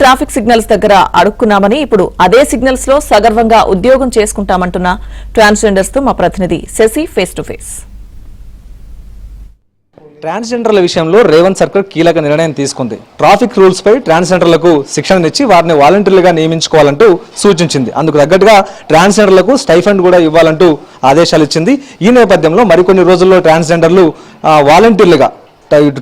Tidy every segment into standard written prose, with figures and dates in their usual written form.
Traffic signals దగ్గర అడుక్కున్నామని ఇప్పుడు అదే సిగ్నల్స్ లో సగర్వంగా ఉద్యోగం చేసుకుంటామంటున్న ట్రాన్స్జెండర్స్ తో మా ప్రతినిధి శశి ఫేస్ టు ఫేస్. ట్రాన్స్జెండర్ల విషయంలో రేవంత్ సర్కార్ కీలక నిర్ణయం తీసుకుంది. ట్రాఫిక్ రూల్స్ పై ట్రాన్స్జెండర్లకు శిక్షణనిచ్చి వారిని వాలంటీర్లుగా నియమించుకోవాలంటూ సూచించింది. అందుకు తగ్గట్టుగా ట్రాన్స్జెండర్లకు స్టైఫండ్ కూడా ఇవ్వాలంటూ ఆదేశాలు ఇచ్చింది. ఈ నేపథ్యంలో మరికొన్ని రోజుల్లో ట్రాన్స్జెండర్లు వాలంటీర్లుగా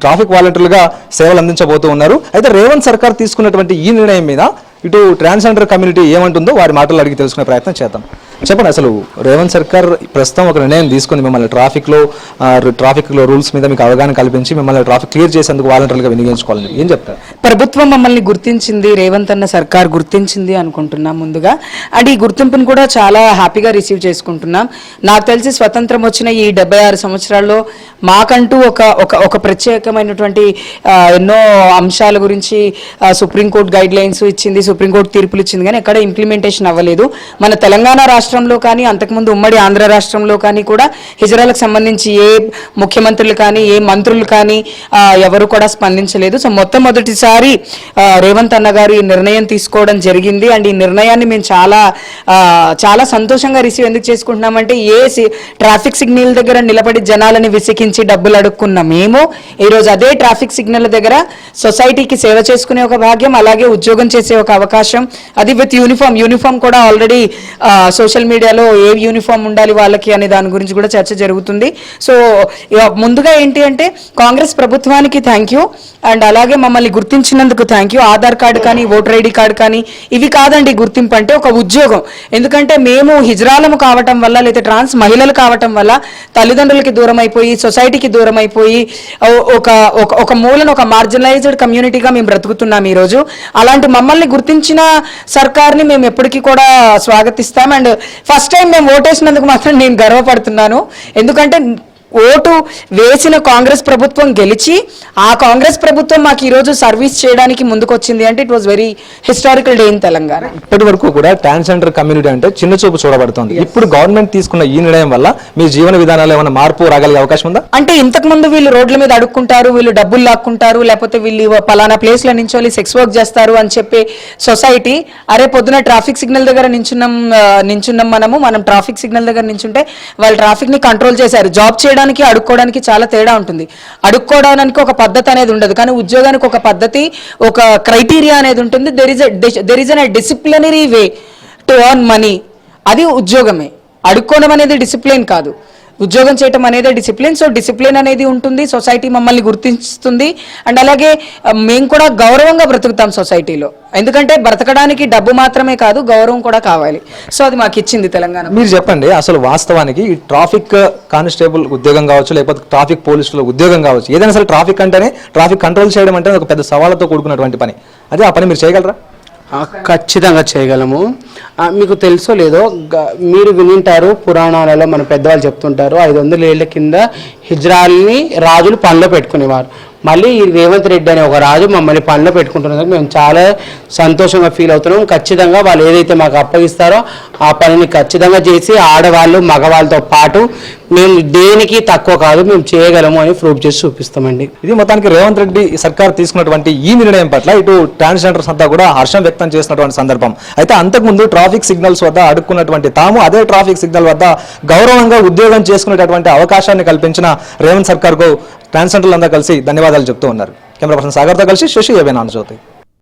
ట్రాఫిక్ వాలంటీర్లుగా సేవలు అందించబోతూ ఉన్నారు. అయితే రేవంత్ సర్కార్ తీసుకున్నటువంటి ఈ నిర్ణయం మీద ఇటు ట్రాన్స్జెండర్ కమ్యూనిటీ ఏమంటుందో వారి మాటలు అడిగి తెలుసుకునే ప్రయత్నం చేద్దాం. చెప్పండి, అసలు రేవంత్ సర్కార్ ప్రస్తుతం ఒక నిర్ణయం తీసుకుని మిమ్మల్ని ట్రాఫిక్ లో రూల్స్ మీద మీకు అవగాహన కల్పించి మిమ్మల్ని ట్రాఫిక్ క్లియర్ చేసేందుకు వాలంటీర్లుగా వినియోగించుకోవాలని ఏం చెప్తారు? ప్రభుత్వం మమ్మల్ని గుర్తించింది, రేవంత్ అన్న సర్కార్ గుర్తించింది అనుకుంటున్నాం ముందుగా. అండ్ ఈ గుర్తింపును కూడా చాలా హ్యాపీగా రిసీవ్ చేసుకుంటున్నాం. నాకు తెలిసి స్వతంత్రం వచ్చిన ఈ 76 సంవత్సరాల్లో మాకంటూ ఒక ప్రత్యేకమైనటువంటి ఎన్నో అంశాల గురించి సుప్రీంకోర్టు గైడ్ లైన్స్ ఇచ్చింది, సుప్రీంకోర్టు తీర్పులు ఇచ్చింది, కానీ ఎక్కడ ఇంప్లిమెంటేషన్ అవ్వలేదు. మన తెలంగాణ రాష్ట్రంలో కానీ అంతకుముందు ఉమ్మడి ఆంధ్ర రాష్ట్రంలో కానీ కూడా హిజరాలకు సంబంధించి ఏ ముఖ్యమంత్రులు కానీ ఏ మంత్రులు కానీ ఎవరు కూడా స్పందించలేదు. సో మొట్టమొదటిసారి రేవంత్ అన్న గారు ఈ నిర్ణయం తీసుకోవడం జరిగింది. అండ్ ఈ నిర్ణయాన్ని మేము చాలా సంతోషంగా రిసీవ్ ఎందుకు చేసుకుంటున్నామంటే ట్రాఫిక్ సిగ్నల్ దగ్గర నిలబడి జనాలని విసికించి డబ్బులు అడుక్కున్న మేము ఈరోజు అదే ట్రాఫిక్ సిగ్నల్ దగ్గర సొసైటీకి సేవ చేసుకునే ఒక భాగ్యం, అలాగే ఉద్యోగం చేసే ఒక అవకాశం, అది విత్ యూనిఫామ్ కూడా ఆల్రెడీ సోషల్ మీడియాలో ఏ యూనిఫామ్ ఉండాలి వాళ్ళకి అనే దాని గురించి కూడా చర్చ జరుగుతుంది. సో ముందుగా ఏంటి అంటే కాంగ్రెస్ ప్రభుత్వానికి థ్యాంక్ యూ, అండ్ అలాగే మమ్మల్ని గుర్తించినందుకు థ్యాంక్ యూ. ఆధార్ కార్డు కానీ ఓటర్ ఐడి కార్డు కానీ ఇవి కాదండి గుర్తింపు అంటే ఒక ఉద్యోగం. ఎందుకంటే మేము హిజ్రాలము కావటం వల్ల లేదా ట్రాన్స్ మహిళలు కావటం వల్ల తల్లిదండ్రులకి దూరం అయిపోయి సొసైటీకి దూరం అయిపోయి ఒక మూలను ఒక మార్జినలైజ్డ్ కమ్యూనిటీగా మేము బ్రతుకుతున్నాం ఈరోజు. అలాంటి మమ్మల్ని గుర్తించిన సర్కార్ని మేము ఎప్పటికీ కూడా స్వాగతిస్తాం. అండ్ ఫస్ట్ టైం మేము ఓటేసినందుకు మాత్రం నేను గర్వపడుతున్నాను. ఎందుకంటే ఓటు వేసిన కాంగ్రెస్ ప్రభుత్వం గెలిచి ఆ కాంగ్రెస్ ప్రభుత్వం మాకు ఈరోజు సర్వీస్ చేయడానికి ముందుకు వచ్చింది అంటే it was very historical day in Telangana. ఇప్పటి వరకు కూడా ట్రాన్స్జెండర్ కమ్యూనిటీ అంటే చిన్న చూపు చూడబడుతుంది. ఇప్పుడు గవర్నమెంట్ తీసుకున్న ఈ నిర్ణయం వల్ల మీ జీవన విధానాలు ఏమైనా మార్పు రాగలిగే అవకాశం ఉందా? అంటే ఇంతకు ముందు వీళ్ళు రోడ్ల మీద అడుక్కుంటారు, వీళ్ళు డబ్బులు లాక్కుంటారు, లేకపోతే వీళ్ళు పలానా ప్లేస్ లో నించోలి సెక్స్ వర్క్ చేస్తారు అని చెప్పే సొసైటీ, అరే పొద్దున ట్రాఫిక్ సిగ్నల్ దగ్గర నించున్నాం మనం ట్రాఫిక్ సిగ్నల్ దగ్గర నించుంటే వాళ్ళు ట్రాఫిక్ ని కంట్రోల్ చేశారు. జాబ్ అడుక్కోవడానికి చాలా తేడా ఉంటుంది. అడుక్కోవడానికి ఒక పద్ధతి అనేది ఉండదు, కానీ ఉద్యోగానికి ఒక పద్ధతి, ఒక క్రైటీరియా అనేది ఉంటుంది. There is a disciplinary way to earn money. అది ఉద్యోగమే. అడుక్కోవడం అనేది డిసిప్లిన్ కాదు, ఉద్యోగం చేయటం అనేది డిసిప్లిన్. సో డిసిప్లిన్ అనేది ఉంటుంది, సొసైటీ మమ్మల్ని గుర్తిస్తుంది. అండ్ అలాగే మేము కూడా గౌరవంగా బ్రతుకుతాం సొసైటీలో. ఎందుకంటే బ్రతకడానికి డబ్బు మాత్రమే కాదు, గౌరవం కూడా కావాలి. సో అది మాకు ఇచ్చింది తెలంగాణ. మీరు చెప్పండి, అసలు వాస్తవానికి ఈ ట్రాఫిక్ కానిస్టేబుల్ ఉద్యోగం కావచ్చు, లేకపోతే ట్రాఫిక్ పోలీసుల ఉద్యోగం కావచ్చు, ఏదైనా అసలు ట్రాఫిక్ అంటేనే ట్రాఫిక్ కంట్రోల్ చేయడం అంటే ఒక పెద్ద సవాళ్ళతో కూడుకున్నటువంటి పని. అదే ఆ పని మీరు చేయగలరా? ఖచ్చితంగా చేయగలము. మీకు తెలుసో లేదో మీరు వినింటారు, పురాణాలలో మన పెద్దవాళ్ళు చెప్తుంటారు 500 ఏళ్ల కింద హిజ్రాల్ని రాజులు పనిలో పెట్టుకునేవారు. మళ్ళీ ఈ రేవంత్ రెడ్డి అనే ఒక రాజు మమ్మల్ని పనిలో పెట్టుకుంటున్నందుకు మేము చాలా సంతోషంగా ఫీల్ అవుతున్నాం. ఖచ్చితంగా వాళ్ళు ఏదైతే మాకు అప్పగిస్తారో ఆ పనిని ఖచ్చితంగా చేసి ఆడవాళ్ళు మగవాళ్ళతో పాటు మేము దేనికి తక్కువ కాదు, మేము చేయగలము అని ప్రూవ్ చేసి చూపిస్తామండి. ఇది మొత్తానికి రేవంత్ రెడ్డి సర్కార్ తీసుకున్నటువంటి ఈ నిర్ణయం పట్ల ఇటు ట్రాన్స్జెండర్స్ అంతా కూడా హర్షం వ్యక్తం చేసినటువంటి సందర్భం. అయితే అంతకుముందు ట్రాఫిక్ సిగ్నల్స్ వద్ద అడుక్కున్నటువంటి తాము అదే ట్రాఫిక్ సిగ్నల్ వద్ద గౌరవంగా ఉద్యోగం చేసుకునేటటువంటి అవకాశాన్ని కల్పించిన రేవంత్ సర్కార్కు ట్రాన్స్జెండర్లంతా కలిసి ధన్యవాదాలు చెప్తూ ఉన్నారు. కెమెరా పర్సన్ సాగర్తో కలిసి శశి, ABN ఆంధ్రజ్యోతి.